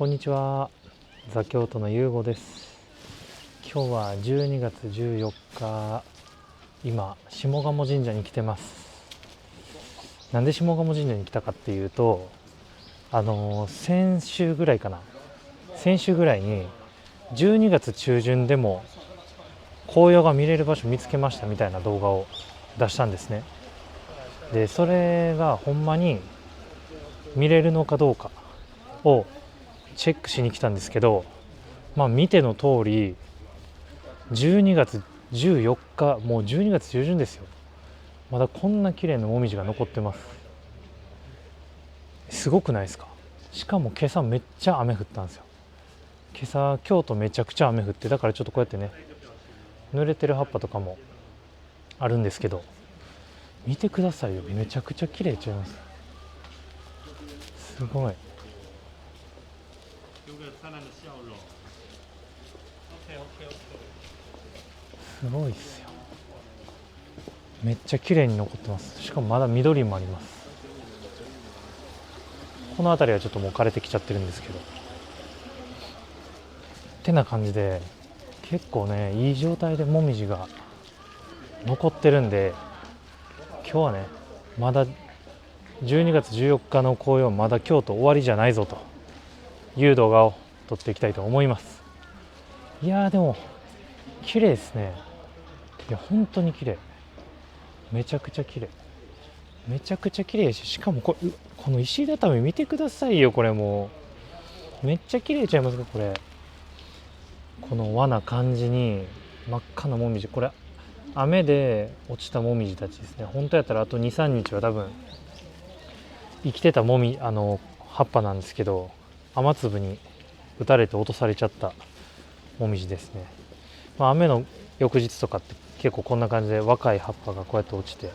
こんにちは。ザ京都のゆうごです。今日は12月14日、今下鴨神社に来てます。なんで下鴨神社に来たかっていうと、先週ぐらいに12月中旬でも紅葉が見れる場所見つけましたみたいな動画を出したんですね。でそれがほんまに見れるのかどうかをチェックしに来たんですけど、見ての通り12月14日、もう12月中旬ですよ。まだこんな綺麗なもみじが残ってます。すごくないですか？しかも今朝めっちゃ雨降ったんですよ。今朝京都めちゃくちゃ雨降って、だからちょっとこうやってね、濡れてる葉っぱとかもあるんですけど、見てくださいよ、めちゃくちゃ綺麗ちゃいます。すごい。すごいっすよ。めっちゃ綺麗に残ってます。しかもまだ緑もあります。この辺りはちょっともう枯れてきちゃってるんですけど、ってな感じで結構ね、いい状態でもみじが残ってるんで、今日はね、まだ12月14日の紅葉まだ京都終わりじゃないぞという動画を撮っていきたいと思います。いやーでも綺麗ですね。いや本当に綺麗、めちゃくちゃ綺麗、めちゃくちゃ綺麗し、しかもこの石畳見てくださいよ。これもうめっちゃ綺麗ちゃいますか？これ、この和な感じに真っ赤なもみじ、これ雨で落ちたもみじたちですね。本当やったらあと 2,3 日は多分生きてた葉っぱなんですけど、雨粒に打たれて落とされちゃったもみじですね。雨の翌日とかって結構こんな感じで若い葉っぱがこうやって落ちて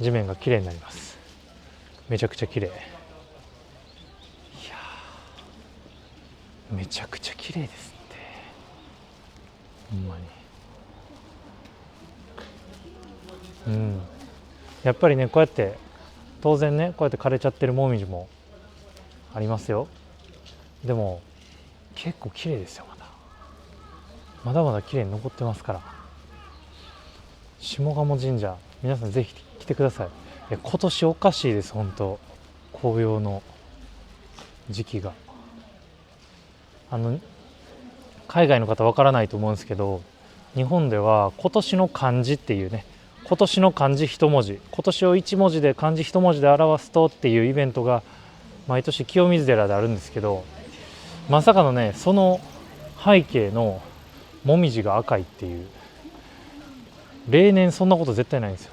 地面が綺麗になります。めちゃくちゃ綺麗。いやめちゃくちゃ綺麗ですって、ほんまに。やっぱりね、こうやって当然ね、こうやって枯れちゃってるもみじもありますよ。でも結構綺麗ですよ。まだまだ綺麗に残ってますから、下鴨神社皆さんぜひ来てください。今年おかしいです、本当。紅葉の時期が海外の方わからないと思うんですけど、日本では今年の漢字っていうね、今年の漢字一文字、今年を一文字で漢字一文字で表すとっていうイベントが毎年清水寺であるんですけど、まさかのね、その背景のもみじが赤いっていう、例年そんなこと絶対ないんですよ。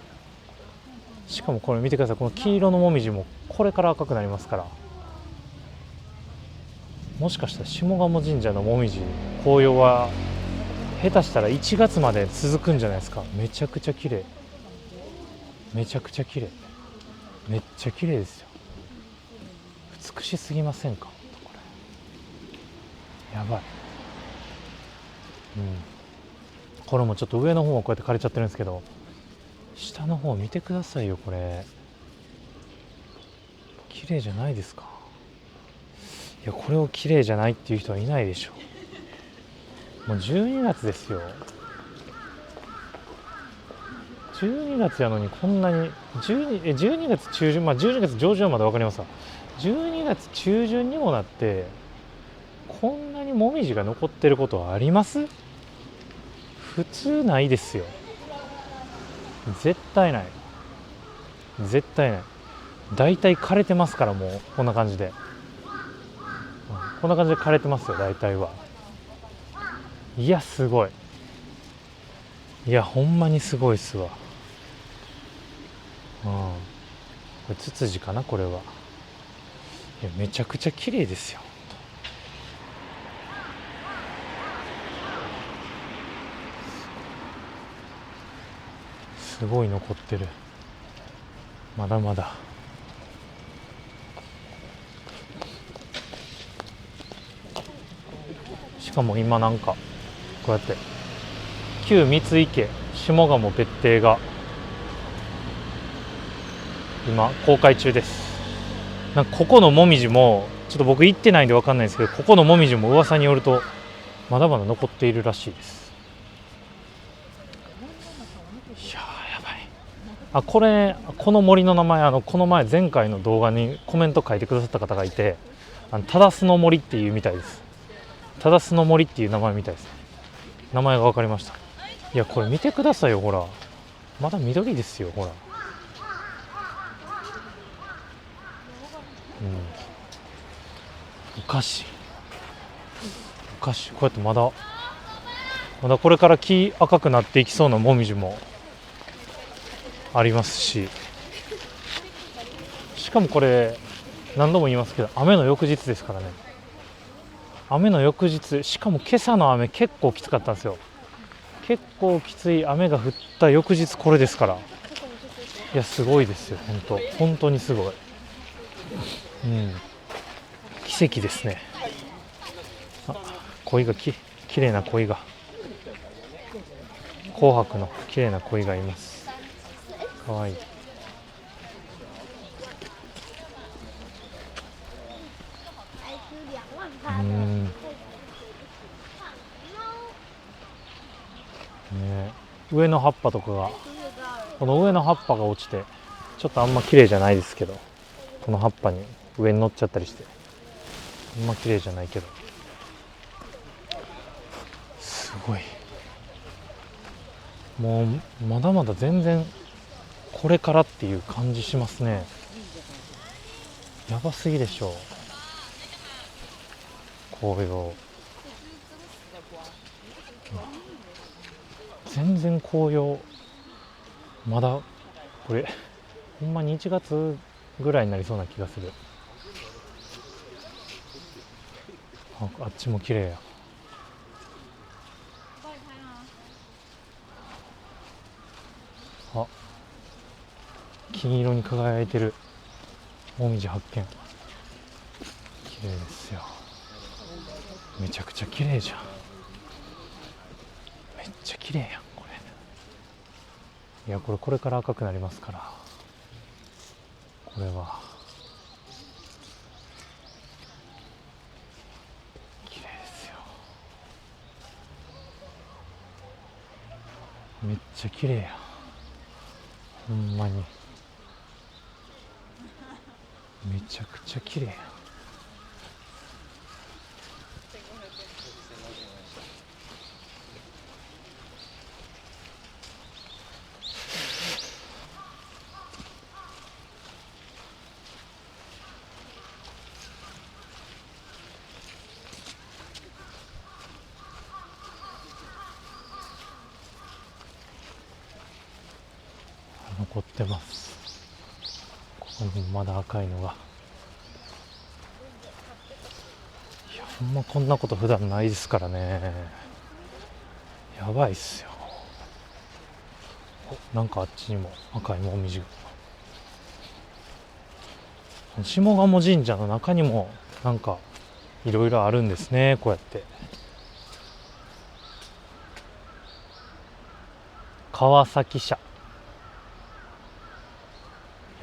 しかもこれ見てください、この黄色のもみじもこれから赤くなりますから、もしかしたら下鴨神社のもみじ紅葉は下手したら1月まで続くんじゃないですか。めちゃくちゃ綺麗、めちゃくちゃ綺麗、めっちゃ綺麗ですよ。美しすぎませんか？これやばい。これもちょっと上の方はこうやって枯れちゃってるんですけど、下の方見てくださいよ。これ綺麗じゃないですか？いや、これを綺麗じゃないっていう人はいないでしょ。もう12月ですよ。12月やのにこんなに12月中旬、12月上旬はまだ分かりますわ。12月中旬にもなってこんなにもみじが残ってることはあります？普通ないですよ。絶対ない、絶対ない。だいたい枯れてますから、もうこんな感じで、こんな感じで枯れてますよ、大体は。いやすごい、いやほんまにすごいっすわ。これツツジかな、これは。いやめちゃくちゃ綺麗ですよ。すごい残ってる、まだまだ。しかも今なんかこうやって旧三井家下鴨別邸が今公開中です。なんかここのもみじもちちょっと僕行ってないんで分かんないんですけど、ここのもみじも噂によるとまだまだ残っているらしいです。いやーやばい。この森の名前、この前回の動画にコメント書いてくださった方がいて、タダスの森っていうみたいです。タダスの森っていう名前みたいですね。名前が分かりました。いやこれ見てくださいよ、ほらまだ緑ですよ、ほら。おかしいこうやってまだこれから木赤くなっていきそうなもみじもありますし、しかもこれ何度も言いますけど雨の翌日ですからね。雨の翌日、しかも今朝の雨結構きつかったんですよ。結構きつい雨が降った翌日これですから、いやすごいですよ、本当にすごい。奇跡ですね。鯉がきれいな鯉が、紅白のきれいな鯉がいます。かわいい。上の葉っぱとかが、この上の葉っぱが落ちてちょっとあんま綺麗じゃないですけど、この葉っぱに上に乗っちゃったりしてあんま綺麗じゃないけど、すごい。もうまだまだ全然これからっていう感じしますね。やばすぎでしょ紅葉。全然紅葉まだこれほんまに1月ぐらいになりそうな気がする。あっちも綺麗や。金色に輝いてるもみじ発見。綺麗ですよ。めちゃくちゃ綺麗じゃん。めっちゃ綺麗やんこれ。いやこれから赤くなりますから、これは綺麗ですよ。めっちゃ綺麗や、ほんまにめちゃくちゃ綺麗や。残ってます。ここにもまだ赤いのが。いやほんまこんなこと普段ないですからね。やばいっすよ。なんかあっちにも赤いもみじが。下鴨神社の中にもなんかいろいろあるんですね、こうやって。川崎社、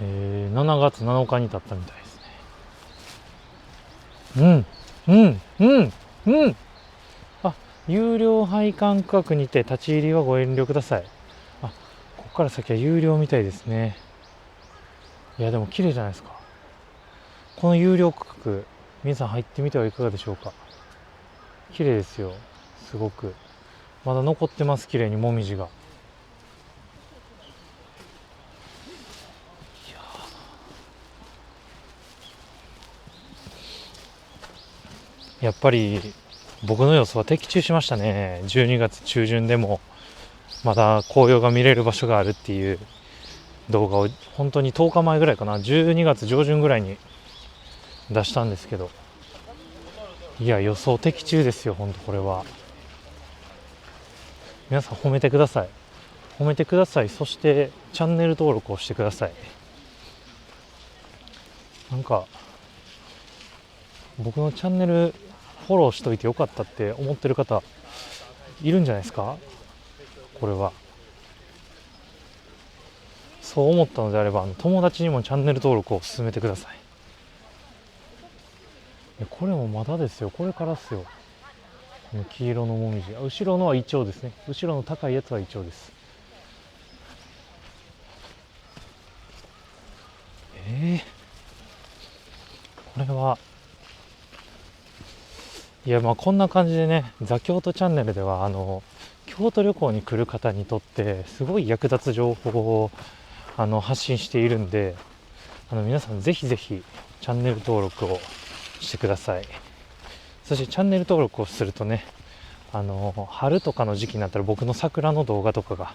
7月7日に建ったみたいですね。有料配管区画にて立ち入りはご遠慮ください。ここから先は有料みたいですね。いやでも綺麗じゃないですか、この有料区画。皆さん入ってみてはいかがでしょうか。綺麗ですよ、すごく。まだ残ってます、綺麗にもみじが。やっぱり僕の予想は的中しましたね。12月中旬でもまだ紅葉が見れる場所があるっていう動画を本当に10日前ぐらいかな、12月上旬ぐらいに出したんですけど、いや予想的中ですよ、本当これは。皆さん褒めてください、褒めてください。そしてチャンネル登録をしてください。なんか僕のチャンネルフォローしといてよかったって思ってる方いるんじゃないですか。これはそう思ったのであれば友達にもチャンネル登録を勧めてください。これもまだですよ。これからっすよ。この黄色のもみじ、後ろのはイチョウですね。後ろの高いやつはイチョウです。これはいや、まあこんな感じでね、ザ・京都チャンネルでは京都旅行に来る方にとってすごい役立つ情報を発信しているんで、皆さんぜひぜひチャンネル登録をしてください。そしてチャンネル登録をするとね、春とかの時期になったら僕の桜の動画とかが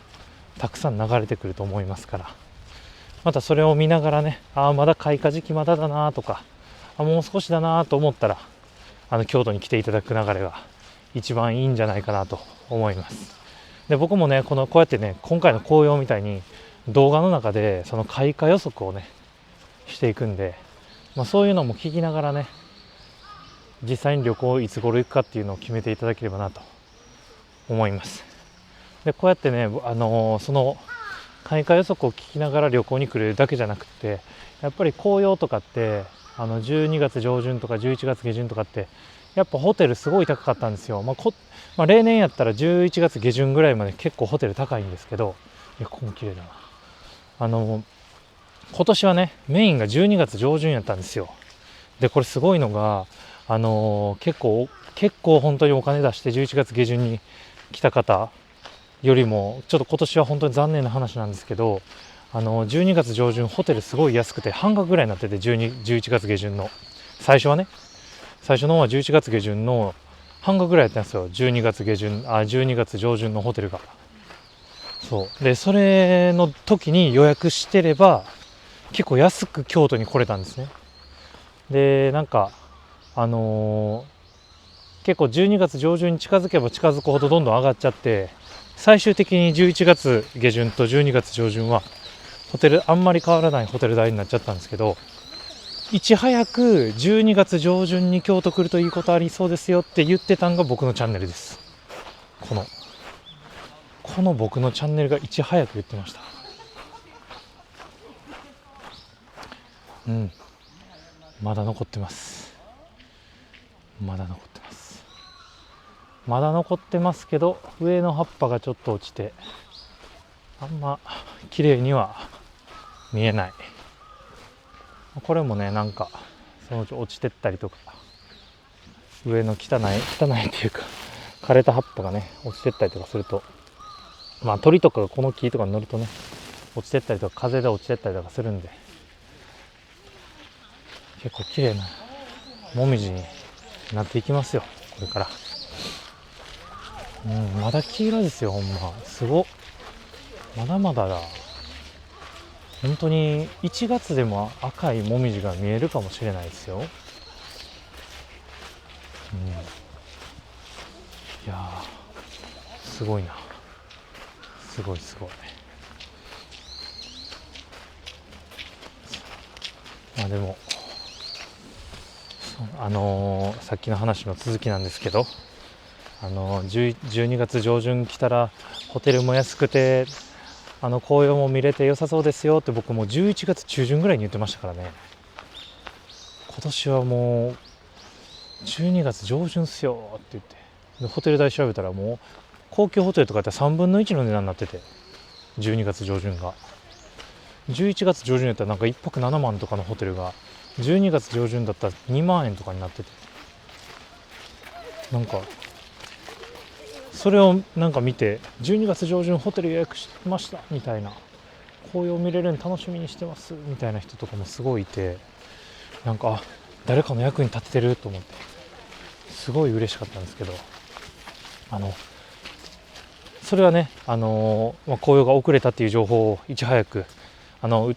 たくさん流れてくると思いますから、またそれを見ながらね、まだ開花時期まだだなとか、もう少しだなと思ったら京都に来ていただく流れが一番いいんじゃないかなと思います。で、僕もねこうやってね、今回の紅葉みたいに動画の中でその開花予測をねしていくんで、そういうのも聞きながらね、実際に旅行いつ頃行くかっていうのを決めていただければなと思います。で、こうやってね、その開花予測を聞きながら旅行に来るだけじゃなくて、やっぱり紅葉とかって12月上旬とか11月下旬とかってやっぱホテルすごい高かったんですよ。例年やったら11月下旬ぐらいまで結構ホテル高いんですけど、いやここも綺麗だな。今年はねメインが12月上旬やったんですよ。でこれすごいのが結構本当にお金出して11月下旬に来た方よりもちょっと今年は本当に残念な話なんですけど、12月上旬ホテルすごい安くて半額ぐらいになってて、11月下旬の最初の方は11月下旬の半額ぐらいやったんですよ。12月上旬のホテルが。そうで、それの時に予約してれば結構安く京都に来れたんですね。でなんか結構12月上旬に近づけば近づくほどどんどん上がっちゃって、最終的に11月下旬と12月上旬はホテルあんまり変わらないホテル代になっちゃったんですけど、いち早く12月上旬に京都来るといいことありそうですよって言ってたんが僕のチャンネルです。この僕のチャンネルがいち早く言ってました。まだ残ってます。まだ残ってますけど、上の葉っぱがちょっと落ちてあんま綺麗には見えない。これもね、なんかそのうち落ちてったりとか、上の汚いっていうか枯れた葉っぱがね落ちてったりとかすると、鳥とかがこの木とかに乗るとね落ちてったりとか、風で落ちてったりとかするんで、結構綺麗なもみじになっていきますよ、これから。まだ黄色ですよ、ほんますごっ。まだまだだ。本当に1月でも赤いもみじが見えるかもしれないですよ。いやーすごいな、すごいでもさっきの話の続きなんですけど、12月上旬来たらホテルも安くて紅葉も見れて良さそうですよって僕も11月中旬ぐらいに言ってましたからね。今年はもう12月上旬っすよって言って、でホテル代調べたらもう高級ホテルとかやったら3分の1の値段になってて、12月上旬が11月上旬やったらなんか1泊7万とかのホテルが12月上旬だったら2万円とかになってて、なんかそれをなんか見て12月上旬ホテル予約しましたみたいな、紅葉見れるの楽しみにしてますみたいな人とかもすごいいて、なんか誰かの役に立ててると思ってすごい嬉しかったんですけど、それはね紅葉が遅れたっていう情報をいち早く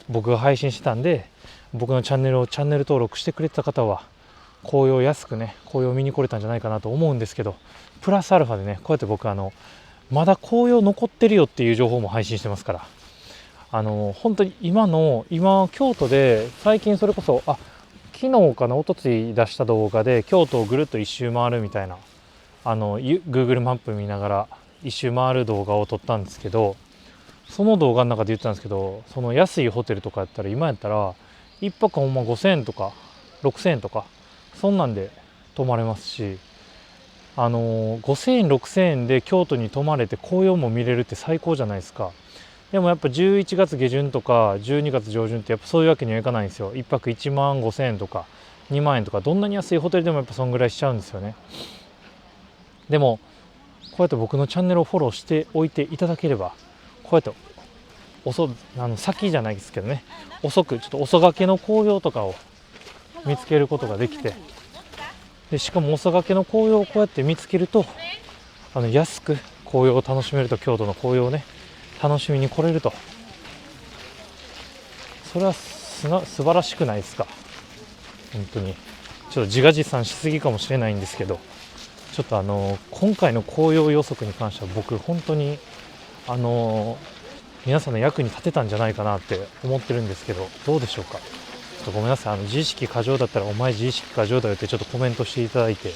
僕が配信してたんで、僕のチャンネル登録してくれてた方は紅葉安くね紅葉見に来れたんじゃないかなと思うんですけど、プラスアルファでねこうやって僕まだ紅葉残ってるよっていう情報も配信してますから、本当に今京都で最近それこそ昨日かな一昨日出した動画で京都をぐるっと一周回るみたいなGoogle マップ見ながら一周回る動画を撮ったんですけど、その動画の中で言ってたんですけど、その安いホテルとかやったら今やったら1泊ほんま5000円とか6000円とかそんなんで泊まれますし、5000円6000円で京都に泊まれて紅葉も見れるって最高じゃないですか。でもやっぱ11月下旬とか12月上旬ってやっぱそういうわけにはいかないんですよ。1泊1万5000円とか2万円とか、どんなに安いホテルでもやっぱそんぐらいしちゃうんですよね。でもこうやって僕のチャンネルをフォローしておいていただければ、こうやって先じゃないですけどね、遅くちょっと遅がけの紅葉とかを見つけることができて、でしかも遅がけの紅葉をこうやって見つけると安く紅葉を楽しめると、京都の紅葉をね楽しみに来れると、それは素晴らしくないですか。本当にちょっと自画自賛しすぎかもしれないんですけど、ちょっと今回の紅葉予測に関しては僕本当に皆さんの役に立てたんじゃないかなって思ってるんですけど、どうでしょうか。ちょっとごめんなさい、自意識過剰だったらお前自意識過剰だよってちょっとコメントしていただいて、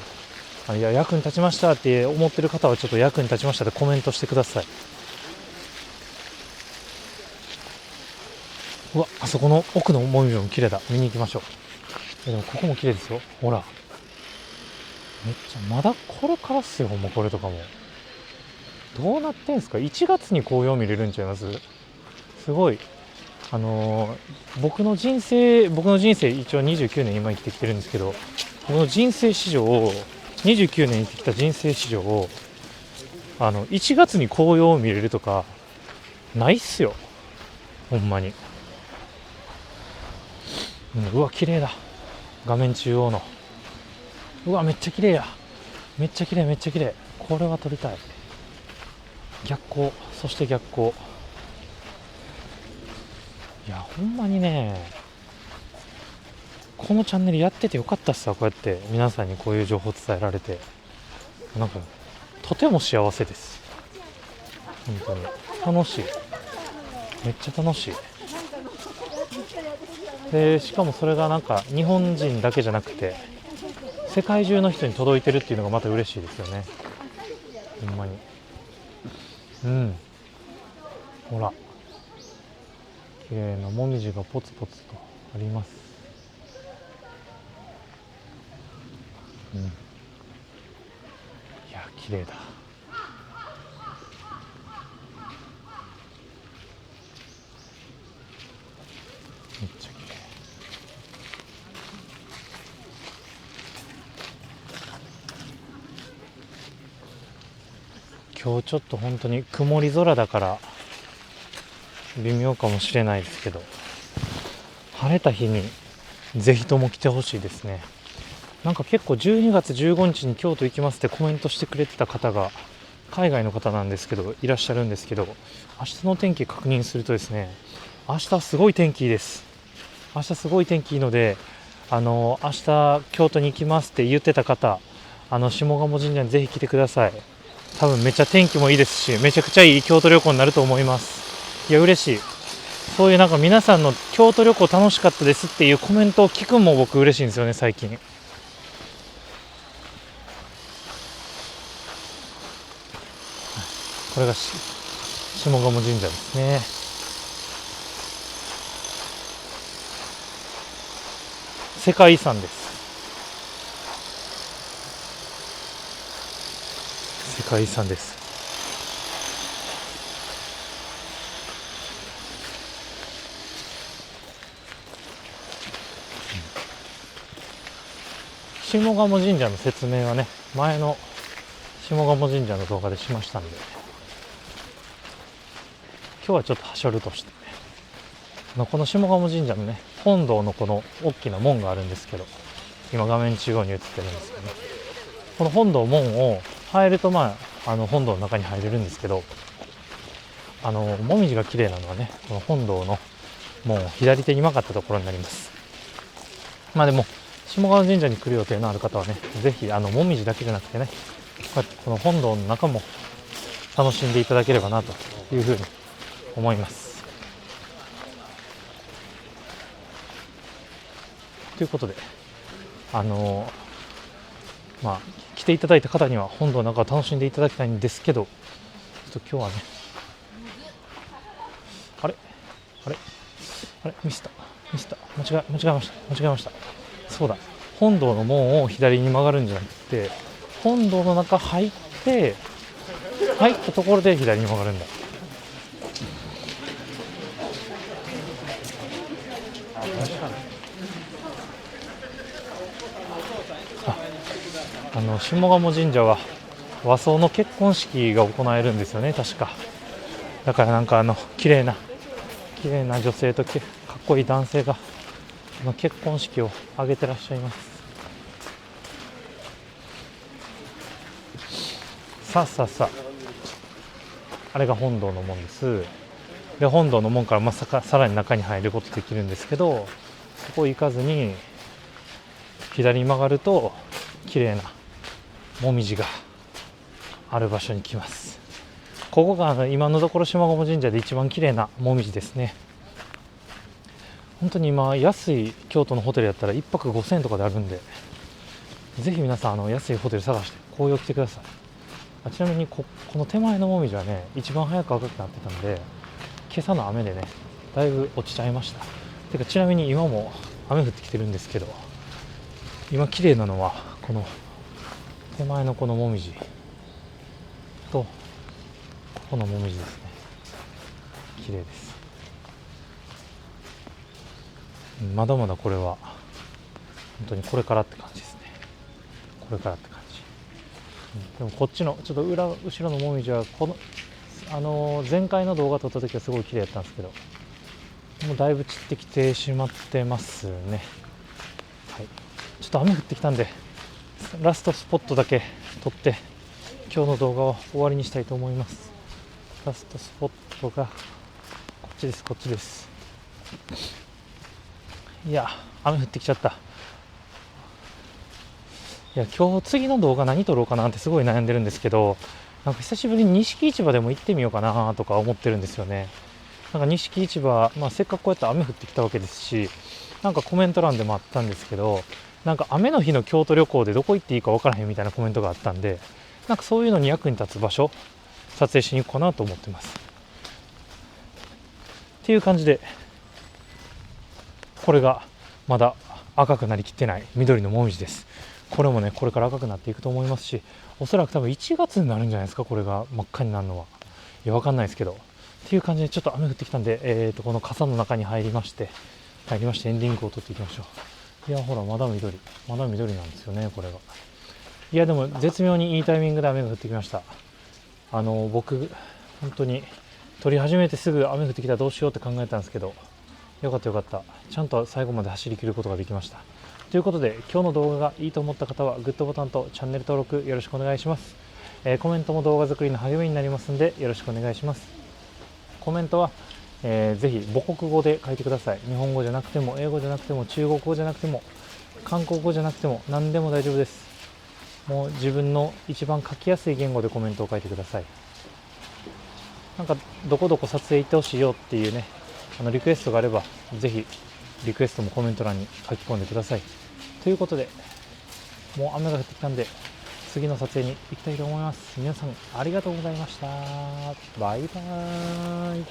いや役に立ちましたって思ってる方はちょっと役に立ちましたってコメントしてください。うわ、あそこの奥のもみじも綺麗だ、見に行きましょう。でもここも綺麗ですよ、ほらめっちゃ、まだこれからっすよ、ほんまこれとかもどうなってんすか。1月に紅葉見れるんちゃいます。すごい僕の人生一応29年今生きてきてるんですけど、僕の人生史上29年生きてきた人生史上1月に紅葉を見れるとかないっすよ、ほんまに。うわ綺麗だ、画面中央の、うわめっちゃ綺麗や、めっちゃ綺麗めっちゃ綺麗、これは撮りたい。逆光、そして逆光、いやほんまにね、このチャンネルやっててよかったっすわ。こうやって皆さんにこういう情報伝えられて、なんかとても幸せです。本当に楽しい、めっちゃ楽しい。でしかもそれがなんか日本人だけじゃなくて世界中の人に届いてるっていうのがまた嬉しいですよね、ほんまに。ほら綺麗なもみじがポツポツとあります。いや綺麗だ。めっちゃ綺麗。今日ちょっと本当に曇り空だから微妙かもしれないですけど、晴れた日にぜひとも来てほしいですね。なんか結構12月15日に京都行きますってコメントしてくれてた方が海外の方なんですけどいらっしゃるんですけど、明日の天気確認するとですね、明日すごい天気いいです。明日すごい天気いいので、明日京都に行きますって言ってた方、下鴨神社にぜひ来てください。多分めっちゃ天気もいいですし、めちゃくちゃいい京都旅行になると思います。いや嬉しい。そういうなんか皆さんの京都旅行楽しかったですっていうコメントを聞くのも僕嬉しいんですよね、最近。これが下鴨神社ですね。世界遺産です。世界遺産です。下鴨神社の説明はね、前の下鴨神社の動画でしましたんで、今日はちょっとはしょるとして、この下鴨神社のね、本堂のこの大きな門があるんですけど、今画面中央に映ってるんですけどね、この本堂門を入ると本堂の中に入れるんですけど、もみじが綺麗なのはね、この本堂の門を左手に曲がったところになります。でも下鴨神社に来る予定のある方はね、ぜひもみじだけじゃなくてね、この本堂の中も楽しんでいただければなというふうに思います。ということで、来ていただいた方には本堂の中を楽しんでいただきたいんですけど、ちょっと今日はね、あれミスった、間違えました。そうだ、本堂の門を左に曲がるんじゃなくて、本堂の中入ったところで左に曲がるんだ。下鴨神社は和装の結婚式が行えるんですよね、確か。だからなんか綺麗な女性とかっこいい男性が結婚式を挙げてらっしゃいます。さああれが本堂の門です。で本堂の門からさらに中に入ることできるんですけど、そこ行かずに左に曲がると綺麗なもみじがある場所に来ます。ここが今のところ下鴨神社で一番綺麗なもみじですね。本当に今安い京都のホテルやったら1泊5000円とかであるんで、ぜひ皆さん安いホテル探して紅葉来てください。ちなみにこの手前のもみじはね、一番早く赤くなってたんで、今朝の雨でねだいぶ落ちちゃいました。てかちなみに今も雨降ってきてるんですけど、今綺麗なのはこの手前のこのもみじとこのもみじですね。綺麗です。まだまだこれは本当にこれからって感じですね。これからって感じ。でもこっちのちょっと後ろのもみじは前回の動画撮った時はすごい綺麗だったんですけど、もうだいぶ散ってきてしまってますね。はい、ちょっと雨降ってきたんでラストスポットだけ撮って今日の動画は終わりにしたいと思います。ラストスポットがこっちです。いや雨降ってきちゃった。いや今日次の動画何撮ろうかなってすごい悩んでるんですけど、なんか久しぶりに錦市場でも行ってみようかなとか思ってるんですよね。なんか錦市場、せっかくこうやって雨降ってきたわけですし、なんかコメント欄でもあったんですけど、なんか雨の日の京都旅行でどこ行っていいか分からへんみたいなコメントがあったんで、なんかそういうのに役に立つ場所撮影しに行こうかなと思ってます。っていう感じで、これがまだ赤くなりきってない緑のもみじです。これもねこれから赤くなっていくと思いますし、おそらく多分1月になるんじゃないですか、これが真っ赤になるのは。いや分かんないですけど、っていう感じでちょっと雨降ってきたんで、この傘の中に入りましてエンディングを撮っていきましょう。いやほらまだ緑なんですよね、これが。いやでも絶妙にいいタイミングで雨が降ってきました。僕本当に撮り始めてすぐ雨降ってきたらどうしようって考えたんですけど、よかったちゃんと最後まで走り切ることができました。ということで今日の動画がいいと思った方はグッドボタンとチャンネル登録よろしくお願いします。コメントも動画作りの励みになりますのでよろしくお願いします。コメントは、ぜひ母国語で書いてください。日本語じゃなくても英語じゃなくても中国語じゃなくても韓国語じゃなくても何でも大丈夫です。もう自分の一番書きやすい言語でコメントを書いてください。なんかどこどこ撮影行ってほしいよっていうねリクエストがあればぜひリクエストもコメント欄に書き込んでください。ということでもう雨が降ってきたんで次の撮影に行きたいと思います。皆さんありがとうございました。バイバーイ。